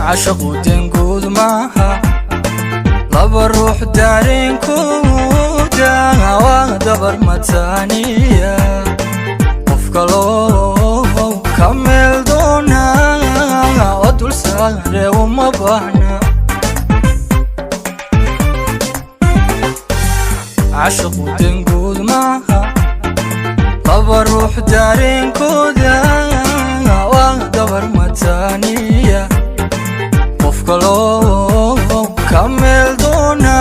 عشقو دنقود معها لبا روح دارين كودا ودبر متانية وفقلو كمل دونا ودول سهر وما بحنا عشقو دنقود معها لبا روح دارين كودا ودبر متانية وفقلو كمل دونا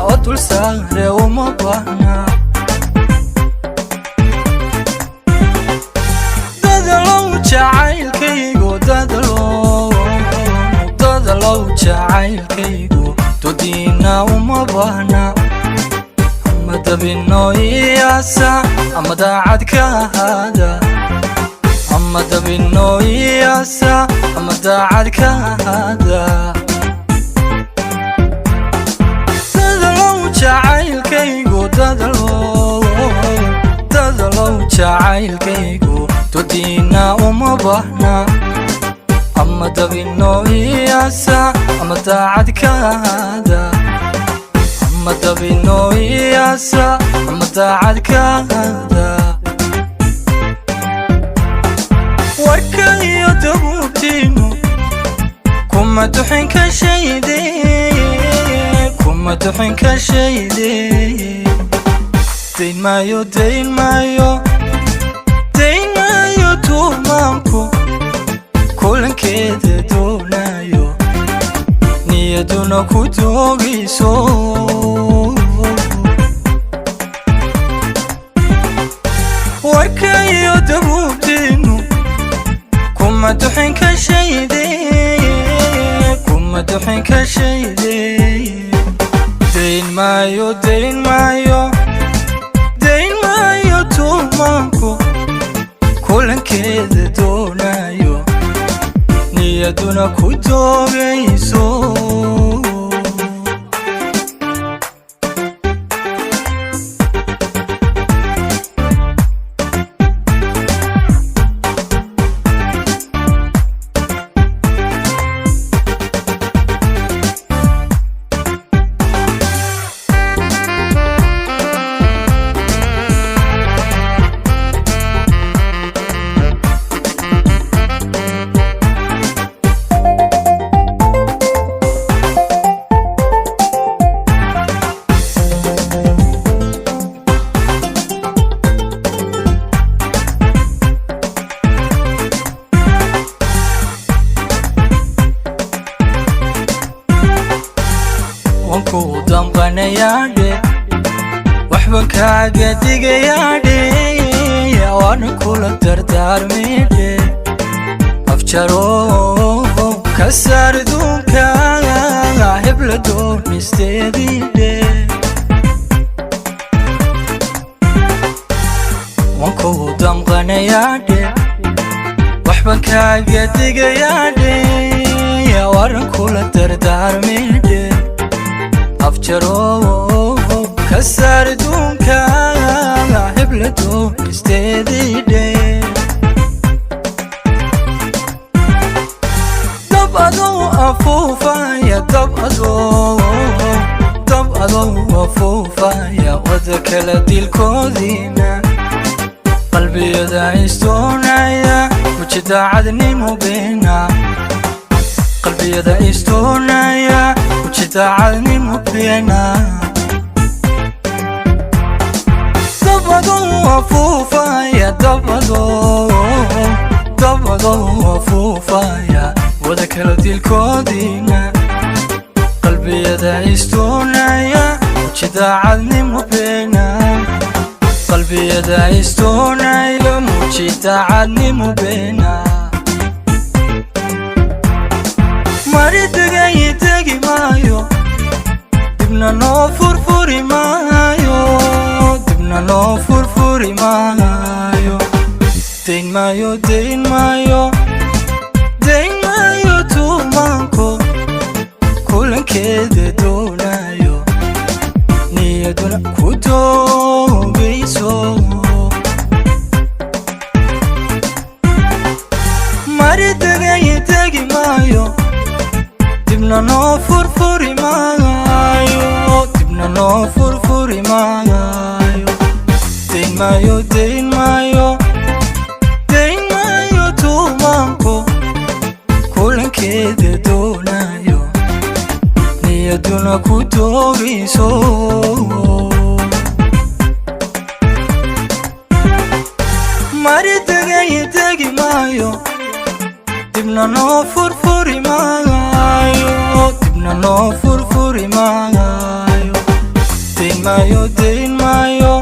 ودول سهر وما بحنا دادلو جعيلكيغو دادلو جعيلكيغو دودينا وما بحنا أما دبينو إياسا أما داعدك هذا أما دبينو إياسا أما داعدك هذا دادلو جعيلكيغو دادلو جعيلكيغو دودينا وما بحنا أما دبينو إياسا أما داعدك هذا أما دبينو إياسا أما داعدك هذا warkayo dabuubtiinu kuma duxin ka shayde dayn maayo tuumaanku kulankeeda doonayo niyaduna ku doogayso warkayo dabuubtiinu kuma duxin ka shayde dayn maayo tuumaanku kulankeeda doonayo niyaduna ku doogayso wanku damqanayaadhe waxban kaaga digayaadhe waana kula dardaarmaydhe afjaro ka saar duunkaaga hebla doonisteediidhe wanku damqanayaadhe waxban kaaga digayaadhe waana kula dardaarmaydhe afjaro ka saar duunkaaga hebla doonisteediidhe dab adoo afuufaya wada kala dilkoodiina qalbiyada istoonaya muji daacadnimo beena qalbiyada istoonaya muji daacadnimo beena dabadoo afuufaya wada kala dilkoodiina qalbiyada istoonaya muji daacadnimo beena qalbiyada istoonaya muji daacadnimo beena mari tegi maayo dibna noo furfuri maayo dayn maayo tuumaanku kulankeeda doonayo niyaduna ku doogayso dibna noo furfuri maayo dibna noo furfuri maayo dayn maayo dayn maayo dayn maayo tuumaanko kulankeeda doonayo niyaduna ku doogayso mari degay degi maayo dibna noo furfuri maayo dibna noo furfuri maayo dayn maayo dayn maayo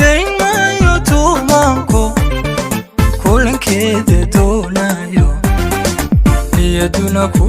dayn maayo tuumaanko kulankeeda doonayo niyaduna ku